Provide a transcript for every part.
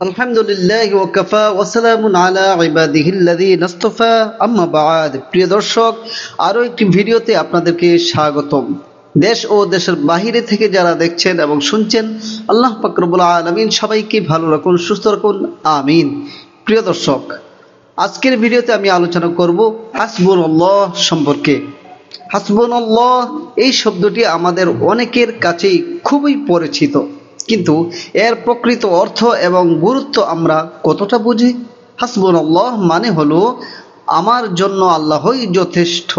আলহামদুলিল্লাহি ওয়া কাফা ওয়া সালামুন আলা ইবাদিহিল্লাযীনা ইসতাফা আম্মা বা'দ। প্রিয় দর্শক, আরো একটি ভিডিওতে আপনাদেরকে স্বাগতম। দেশ ও দেশের বাহিরে থেকে যারা দেখছেন এবং শুনছেন, আল্লাহ পাক রব্বুল আলামিন সবাইকে ভালো রাখুন, সুস্থ রাখুন, আমিন। প্রিয় দর্শক, আজকের ভিডিওতে আমি আলোচনা করব হাসবুনাল্লাহ সম্পর্কে। হাসবুনাল্লাহ এই শব্দটি আমাদের অনেকের কাছেই খুবই পরিচিত, কিন্তু এর প্রকৃত অর্থ এবং গুরুত্ব আমরা কতটা বুঝি? হাসবুনাল্লাহ মানে হলো আমার জন্য আল্লাহই যথেষ্ট।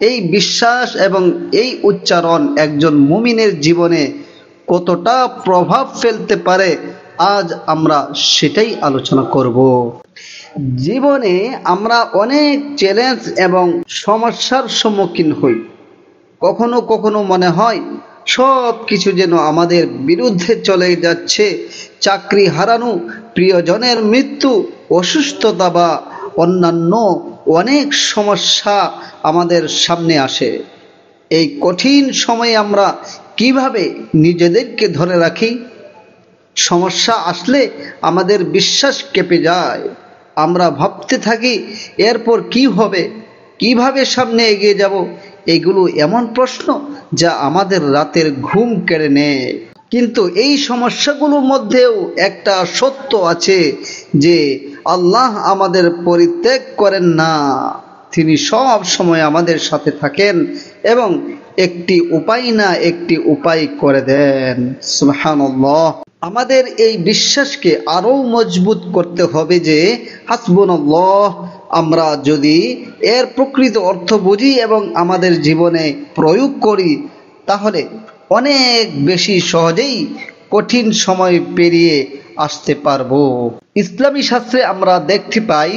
এই বিশ্বাস এবং এই উচ্চারণ একজন মুমিনের জীবনে কতটা প্রভাব ফেলতে পারে, আজ আমরা সেটাই আলোচনা করব। জীবনে আমরা অনেক চ্যালেঞ্জ এবং সমস্যার সম্মুখীন হই। কখনো কখনো মনে হয় সব কিছু যেন আমাদের বিরুদ্ধে চলে যাচ্ছে। চাকরি হারানো, প্রিয়জনের মৃত্যু, অসুস্থতা বা অন্যান্য অনেক সমস্যা আমাদের সামনে আসে। এই কঠিন সময়ে আমরা কিভাবে নিজেদেরকে ধরে রাখি? সমস্যা আসলে আমাদের বিশ্বাস কেঁপে যায়। আমরা ভাবতে থাকি এরপর কি হবে, কিভাবে সামনে এগিয়ে যাব। এগুলো এমন প্রশ্ন যা আমাদের রাতের ঘুম কেড়ে নেয়। কিন্তু এই সমস্যাগুলোর মধ্যেও একটা সত্য আছে যে আল্লাহ আমাদের পরিত্যাগ করেন না। তিনি সব সময় আমাদের সাথে থাকেন এবং একটি উপায় না একটি উপায় করে দেন। সুবহানাল্লাহ। আমাদের এই বিশ্বাসকে আরো মজবুত করতে হবে যে হাসবুনাল্লাহ আমরা যদি এর প্রকৃত অর্থ বুঝি এবং আমাদের জীবনে প্রয়োগ করি, তাহলে অনেক বেশি সহজেই কঠিন সময় পেরিয়ে আসতে পারবো। ইসলামী শাস্ত্রে আমরা দেখতে পাই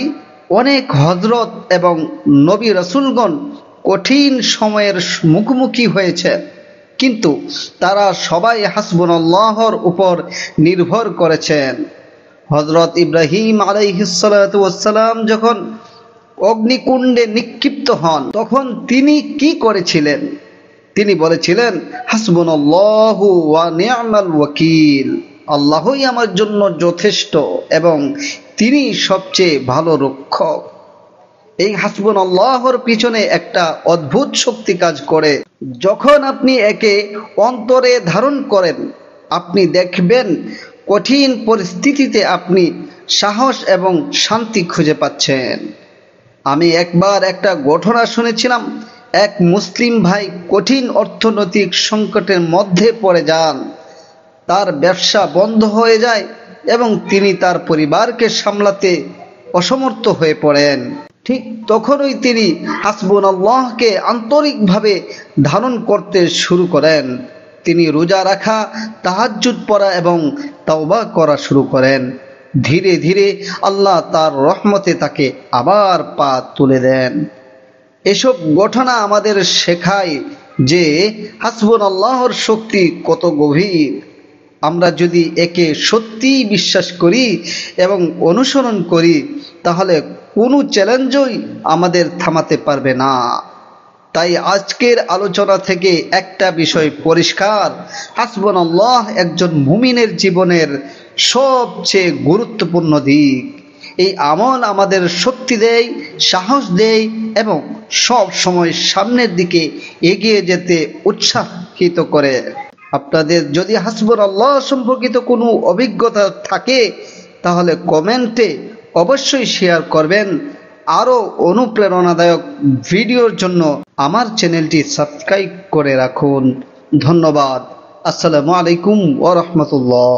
অনেক হযরত এবং নবী রাসূলগণ কঠিন সময়ের মুখোমুখি হয়েছে, কিন্তু তারা সবাই হাসবুনাল্লাহর উপর নির্ভর করেছেন। হযরত ইব্রাহিম আলাইহিস সালাতু ওয়াস সালাম যখন অগ্নিকুণ্ডে নিক্ষিপ্ত হন, তখন তিনি কি করেছিলেন? তিনি বলেছিলেন হাসবুনাল্লাহু ওয়া নি'মাল ওয়াকিল, আল্লাহই আমার জন্য যথেষ্ট এবং তিনি সবচেয়ে ভালো রক্ষক। এই হাসবুনাল্লাহর পিছনে একটা অদ্ভুত শক্তি কাজ করে। যখন আপনি একে অন্তরে ধারণ করেন, আপনি দেখবেন কঠিন পরিস্থিতিতে আপনি সাহস এবং শান্তি খুঁজে পাচ্ছেন। আমি একবার একটা ঘটনা শুনেছিলাম। এক মুসলিম ভাই কঠিন অর্থনৈতিক সংকটের মধ্যে পড়ে যান। তার ব্যবসা বন্ধ হয়ে যায় এবং তিনি তার পরিবারকে সামলাতে অসমর্থ হয়ে পড়েন। ঠিক তখনই তিনি হাসবুনাল্লাহকে আন্তরিকভাবে ধারণ করতে শুরু করেন। তিনি রোজা রাখা, তাহাজ্জুদ পড়া এবং তাওবা করা শুরু করেন। ধীরে ধীরে আল্লাহ তার রহমতে তাকে আবার পা তুলে দেন। এসব ঘটনা আমাদের শেখায় যে হাসবুনাল্লাহর শক্তি কত গভীর। আমরা যদি একে সত্যিই বিশ্বাস করি এবং অনুসরণ করি, তাহলে কোনো চ্যালেঞ্জই আমাদের থামাতে পারবে না। তাই আজকের আলোচনা থেকে একটা বিষয় পরিষ্কার, হাসবুনাল্লাহ একজন মুমিনের জীবনের সবচেয়ে গুরুত্বপূর্ণ দিক। এই আমল আমাদের শক্তি দেয়, সাহস দেয় এবং সব সময় সামনের দিকে এগিয়ে যেতে উৎসাহিত করে। আপনাদের যদি হাসবুনাল্লাহ সম্পর্কিত কোনো অভিজ্ঞতা থাকে, তাহলে কমেন্টে অবশ্যই শেয়ার করবেন। আরও অনুপ্রেরণাদায়ক ভিডিওর জন্য আমার চ্যানেলটি সাবস্ক্রাইব করে রাখুন। ধন্যবাদ। আসসালামু আলাইকুম ওয়া রাহমাতুল্লাহ।